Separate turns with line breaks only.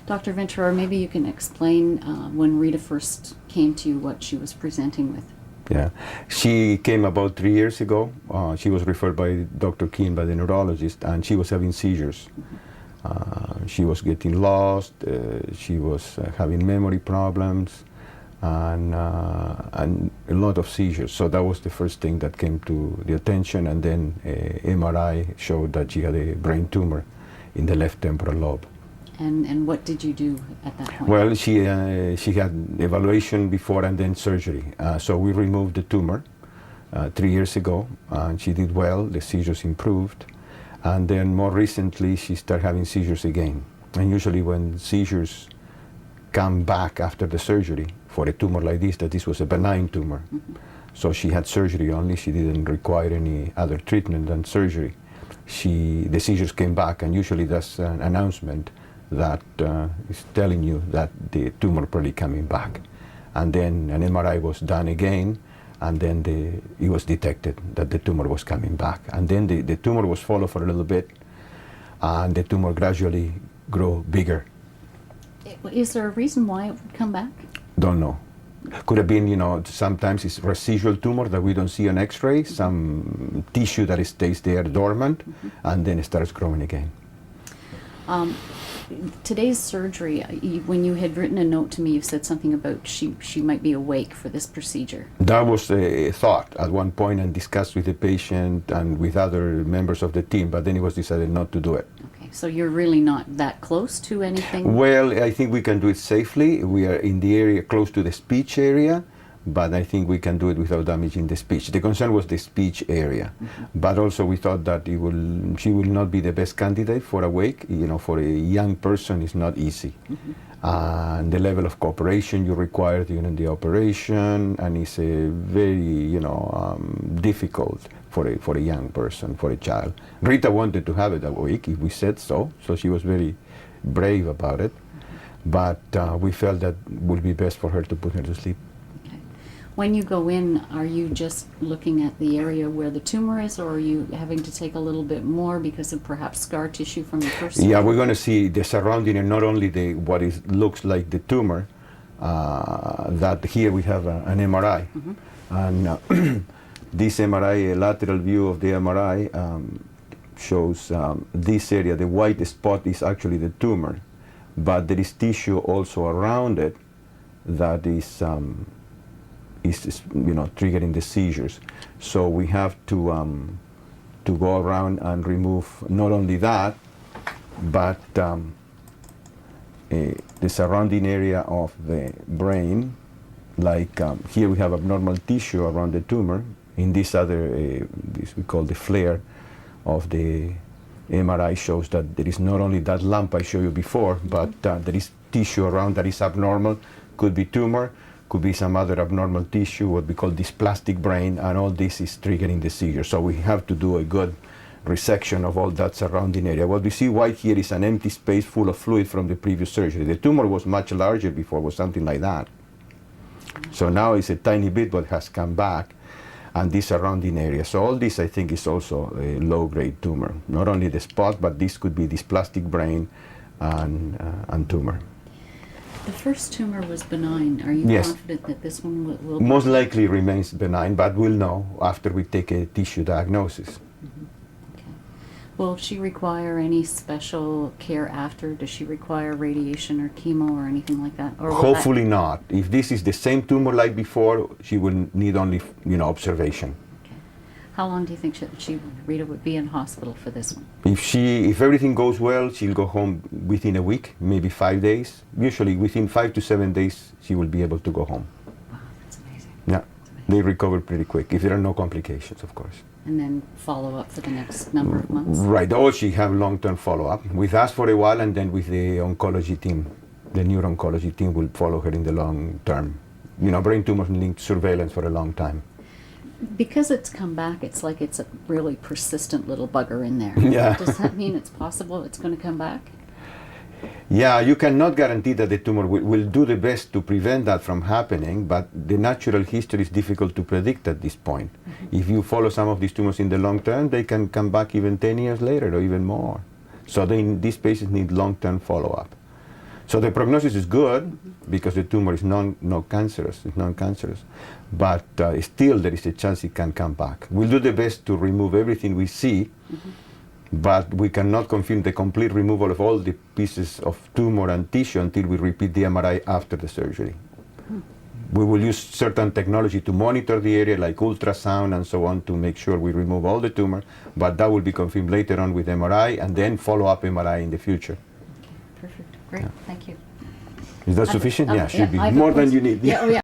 Dr. Ventureyra, maybe you can explain when Rita first came to you what she was presenting with.
Yeah, she came about 3 years ago. She was referred by Dr. Keane, by the neurologist, and she was having seizures. She was getting lost, she was having memory problems, and a lot of seizures. So that was the first thing that came to the attention, and then MRI showed that she had a brain tumor in the left temporal lobe.
And what did you do at that point?
Well, she had evaluation before and then surgery. So we removed the tumor 3 years ago, and she did well. The seizures improved. And then more recently, she started having seizures again. And usually when seizures come back after the surgery for a tumor like this, that this was a benign tumor. Mm-hmm. So she had surgery only. She didn't require any other treatment than surgery. The seizures came back, and usually that's an announcement that is telling you that the tumor probably coming back. And then an MRI was done again, and then it was detected that the tumor was coming back. And then the tumor was followed for a little bit, and the tumor gradually grew bigger.
Is there a reason why it would come back?
Don't know. Could have been, sometimes it's residual tumor that we don't see on X-ray, mm-hmm. some tissue that stays there dormant, mm-hmm. and then it starts growing again.
Today's surgery, when you had written a note to me, you said something about she might be awake for this procedure.
That was a thought at one point, and discussed with the patient and with other members of the team, but then it was decided not to do it.
Okay, so you're really not that close to anything?
Well, I think we can do it safely. We are in the area close to the speech area, but I think we can do it without damaging the speech. The concern was the speech area, mm-hmm. but also we thought that she will not be the best candidate for awake. For a young person, it's not easy. Mm-hmm. And the level of cooperation you require during the operation, and it's a very, difficult for a young person, for a child. Rita wanted to have it awake if we said so she was very brave about it, mm-hmm. but we felt that it would be best for her to put her to sleep.
When you go in, are you just looking at the area where the tumor is, or are you having to take a little bit more because of perhaps scar tissue from the first surgery?
Yeah, we're going to see the surrounding, and not only what looks like the tumor, that here we have an MRI. Mm-hmm. And this MRI, a lateral view of the MRI, shows this area. The white spot is actually the tumor, but there is tissue also around it that is triggering the seizures. So we have to go around and remove not only that, but the surrounding area of the brain. Like here we have abnormal tissue around the tumor. In this other, this we call the flare of the MRI, shows that there is not only that lump I showed you before, but there is tissue around that is abnormal. Could be tumor, could be some other abnormal tissue, what we call dysplastic brain, and all this is triggering the seizure. So we have to do a good resection of all that surrounding area. What we see white here is an empty space full of fluid from the previous surgery. The tumor was much larger before, was something like that. So now it's a tiny bit, but has come back, and this surrounding area. So all this, I think, is also a low-grade tumor. Not only the spot, but this could be dysplastic brain and tumor.
The first tumor was benign. Are you confident that this one will
most likely remains benign, but we'll know after we take a tissue diagnosis.
Mm-hmm. Okay. Will she require any special care after? Does she require radiation or chemo or anything like that? Or
hopefully not. If this is the same tumor like before, she will need only observation.
How long do you think Rita would be in hospital for this one?
If everything goes well, she'll go home within a week, maybe 5 days. Usually within 5 to 7 days, she will be able to go home.
Wow, that's amazing.
Yeah,
that's amazing.
They recover pretty quick, if there are no complications, of course.
And then follow up for the next number of months?
Right, or she have long-term follow-up with us for a while, and then with the oncology team. The neuro-oncology team will follow her in the long term. Brain tumors need surveillance for a long time.
Because it's come back, it's like it's a really persistent little bugger in there.
Yeah.
Does that mean it's possible it's going to come back?
Yeah, you cannot guarantee that the tumor will do the best to prevent that from happening, but the natural history is difficult to predict at this point. Mm-hmm. If you follow some of these tumors in the long term, they can come back even 10 years later or even more. So these patients need long-term follow-up. So the prognosis is good because the tumor is non-cancerous, it's non-cancerous, but still there is a chance it can come back. We'll do the best to remove everything we see, but we cannot confirm the complete removal of all the pieces of tumor and tissue until we repeat the MRI after the surgery. We will use certain technology to monitor the area, like ultrasound and so on, to make sure we remove all the tumor, but that will be confirmed later on with MRI and then follow-up MRI in the future.
Perfect. Great. Thank you.
Is that sufficient? Yeah, should be.
I have a
More than
question.
you need.
Yeah, oh yeah.